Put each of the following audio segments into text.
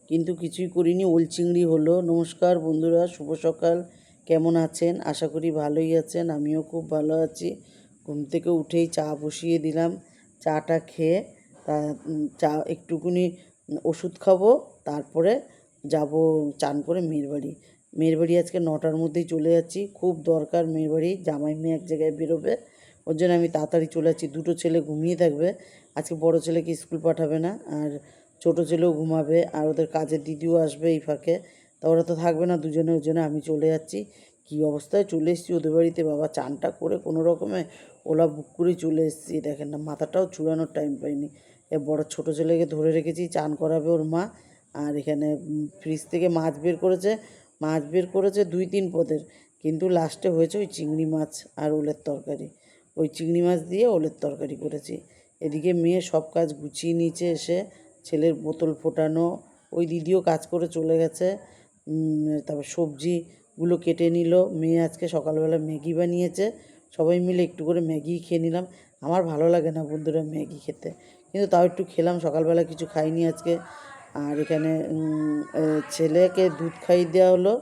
কিন্তু কিছুই করিনি। ওল চিংড়ি হলো। নমস্কার বন্ধুরা, শুভ সকাল। কেমন আছেন? আশা করি ভালোই আছেন। আমিও খুব ভালো আছি। ঘুম থেকে উঠেই চা বসিয়ে দিলাম। চাটা খেয়ে তা চা একটুকুনি ওষুধ খাবো, তারপরে যাব চান করে মেয়ের বাড়ি। মেয়ের বাড়ি আজকে 9টার মধ্যেই চলে যাচ্ছি। খুব দরকার মেয়ের বাড়ি, জামাই মেয়ে এক জায়গায় বেরোবে, ওর জন্য আমি তাড়াতাড়ি চলে যাচ্ছি। দুটো ছেলে ঘুমিয়ে থাকবে আজকে, বড় ছেলেকে স্কুল পাঠাবে না, আর ছোটো ছেলেও ঘুমাবে, আর ওদের কাজের দিদিও আসবে এই ফাঁকে। তা ওরা তো থাকবে না দুজনে, ওর জন্য আমি চলে যাচ্ছি। কী অবস্থায় চলে এসেছি ওদের বাড়িতে বাবা, চানটা করে কোনো রকমে ওলা বুক করে চলে এসেছি। দেখেন না, মাথাটাও চুলানোর টাইম পাইনি। বড় ছোটো ছেলেকে ধরে রেখেছি, চান করাবে ওর মা। আর এখানে ফ্রিজ থেকে মাছ বের করেছে, মাছ বের করেছে 2-3 পদের, কিন্তু লাস্টে হয়েছে ওই চিংড়ি মাছ আর ওলের তরকারি। ওই চিংড়ি মাছ দিয়ে ওলের তরকারি করেছি। এদিকে মেয়ে সব কাজ গুছিয়ে নিয়েছে এসে, ছেলের বোতল ফোটানো, ওই দিদিও কাজ করে চলে গেছে। তারপর সবজিগুলো কেটে নিল। মেয়ে আজকে সকালবেলা ম্যাগি বানিয়েছে, সবাই মিলে একটু করে ম্যাগি খেয়ে নিলাম। আমার ভালো লাগে না বন্ধুরা ম্যাগি খেতে, কিন্তু তাও একটু খেলাম। সকালবেলা কিছু খাইনি আজকে। আর এখানে ছেলেকে দুধ খাইয়ে দেওয়া হলো।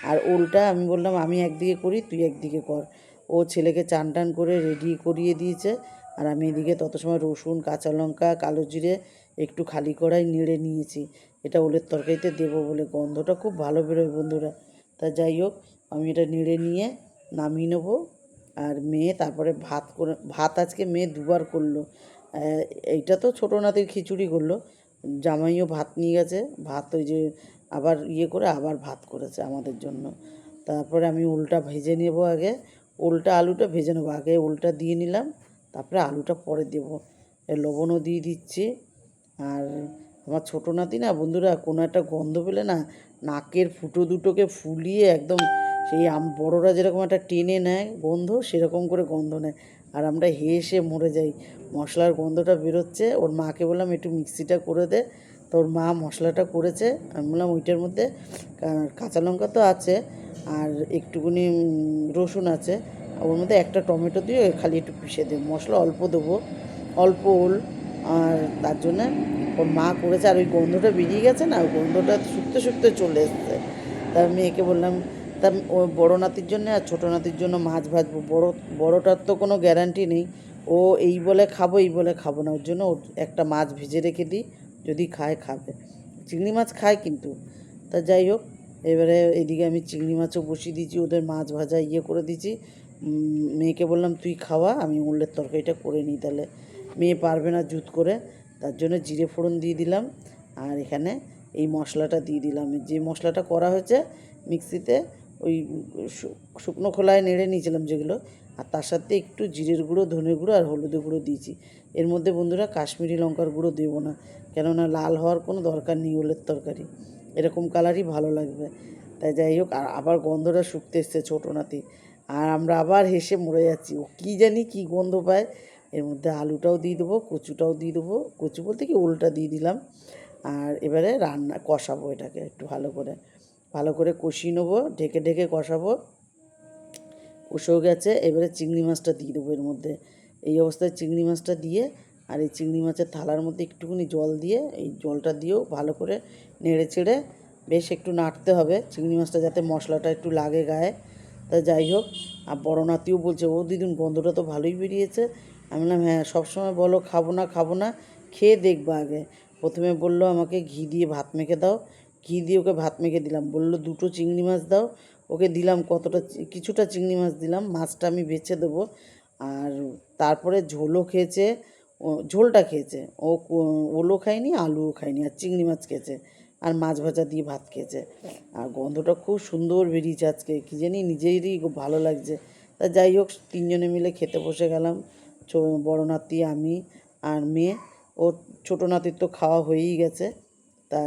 আর ওলটা আমি বললাম আমি একদিকে করি, তুই একদিকে কর। ও ছেলেকে চান টান করে রেডি করিয়ে দিয়েছে, আর আমি এদিকে তত সময় রসুন, কাঁচা লঙ্কা, কালো জিরে একটু খালি কড়াই নেড়ে নিয়েছি, এটা ওলের তরকারিতে দেবো বলে। গন্ধটা খুব ভালো বেরোয় বন্ধুরা। তা যাই হোক, আমি এটা নেড়ে নিয়ে নামিয়ে নেবো। আর মেয়ে তারপরে ভাত আজকে মেয়ে 2বার করলো। এইটা তো ছোটো নাতির খিচুড়ি করলো, জামাইও ভাত নিয়ে গেছে। ভাত ওই যে আবার করে আবার ভাত করেছে আমাদের জন্য। তারপরে আমি ওলটা ভেজে নেব আগে, আলুটা ভেজে নেবো আগে। ওলটা দিয়ে নিলাম, তারপরে আলুটা পরে দেবো। লবণও দিয়ে দিচ্ছি। আর আমার ছোটো নাতি না বন্ধুরা, কোনো একটা গন্ধ পেলে না নাকের ফুটো দুটোকে ফুলিয়ে একদম সেই বড়োরা যেরকম একটা টেনে নেয় গন্ধ, সেরকম করে গন্ধ নেয়। আর আমরা হেসে মরে যাই। মশলার গন্ধটা বেরোচ্ছে, ওর মাকে বললাম একটু মিক্সিটা করে দে। তো ওর মা মশলাটা করেছে। আমি বললাম ওইটার মধ্যে কাঁচা লঙ্কা তো আছে, আর একটুকুনি রসুন আছে, ওর মধ্যে একটা টমেটো দিয়ে খালি একটু পিষে দেবো, মশলা অল্প দেবো, অল্প ওল। আর তার জন্যে ওর মা করেছে। আর ওই গন্ধটা বেরিয়ে গেছে না, ওই গন্ধটা শুকতে শুকতে চলে এসছে। তার মেয়েকে বললাম, তা ও বড়ো নাতির জন্য আর ছোটো নাতির জন্য মাছ ভাজবো। বড়োটার তো কোনো গ্যারান্টি নেই, ও এই বলে খাবো এই বলে খাবো না, ওর জন্য ওর একটা মাছ ভেজে রেখে দিই, যদি খায় খাবে। চিংড়ি মাছ খায় কিন্তু। তা যাই হোক, এবারে এদিকে আমি চিংড়ি মাছও বসিয়ে দিয়েছি, ওদের মাছ ভাজা করে দিয়েছি। মেয়েকে বললাম তুই খাওয়া, আমি ওলের তরকারিটা করে নিই তাহলে। মেয়ে পারবে না জুত করে, তার জন্য জিরে ফোড়ন দিয়ে দিলাম। আর এখানে এই মশলাটা দিয়ে দিলাম, যে মশলাটা করা হয়েছে মিক্সিতে, ওই শুকনো খোলায় নেড়ে নিয়েছিলাম যেগুলো, আর তার সাথে একটু জিরের গুঁড়ো, ধনের গুঁড়ো আর হলুদের গুঁড়ো দিয়েছি। এর মধ্যে বন্ধুরা কাশ্মীরি লঙ্কার গুঁড়ো দেবো না, কেননা লাল হওয়ার কোনো দরকার নেই, ওলের তরকারি এরকম কালারই ভালো লাগবে। তাই যাই হোক, আর আবার গন্ধটা শুকতে এসছে ছোটো নাতি, আর আমরা আবার হেসে মরে যাচ্ছি। ও কী জানি কী গন্ধ পায়। এর মধ্যে আলুটাও দিয়ে দেবো, কচুটাও দিয়ে দেবো, কচু বলতে কি ওলটা দিয়ে দিলাম। আর এবারে কষাবো এটাকে একটু ভালো করে কষিয়ে নেবো, ঢেকে ঢেকে কষাবো। কষেও গেছে, এবারে চিংড়ি মাছটা দিয়ে দেবো এর মধ্যে। এই অবস্থায় চিংড়ি মাছটা দিয়ে, আর এই চিংড়ি মাছের থালার মধ্যে একটুখানি জল দিয়ে, এই জলটা দিয়েও ভালো করে নেড়ে চেড়ে বেশ একটু নাড়তে হবে, চিংড়ি মাছটা যাতে মশলাটা একটু লাগে গায়ে। তা যাই হোক, আর বড় নাতিও বলছে ও দিদুন গন্ধটা তো ভালোই বেরিয়েছে। আমি বললাম হ্যাঁ, সবসময় বলো খাবো না খাবো না, খেয়ে দেখবা আগে। প্রথমে বললো আমাকে ঘি দিয়ে ভাত মেখে দাও, ঘি দিয়ে ওকে ভাত মেখে দিলাম। বললো 2টো চিংড়ি মাছ দাও, ওকে দিলাম কিছুটা চিংড়ি মাছ দিলাম, মাছটা আমি বেছে দেবো। আর তারপরে ঝোলও খেয়েছে, ঝোলটা খেয়েছে ও, ওলও খায়নি, আলুও খায়নি, আর চিংড়ি মাছ খেয়েছে, আর মাছ ভাজা দিয়ে ভাত খেয়েছে। আর গন্ধটা খুব সুন্দর বেরিয়েছে আজকে, কী জানি নিজেরই খুব ভালো লাগছে। তা যাই হোক, 3জনে মিলে খেতে বসে গেলাম, বড় নাতি, আমি আর মেয়ে। ওর ছোটো নাতির তো খাওয়া হয়েই গেছে। তা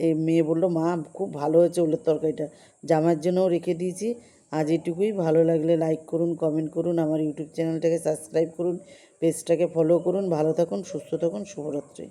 এই মেয়ে বললো মা খুব ভালো হয়েছে ওলের তরকারিটা, জামাইয়ের জন্যও রেখে দিয়েছি। আজ এটুকুই, ভালো লাগলে লাইক করুন, কমেন্ট করুন, আমার ইউটিউব চ্যানেলটাকে সাবস্ক্রাইব করুন, পেজটাকে ফলো করুন। ভালো থাকুন, সুস্থ থাকুন, শুভরাত্রি।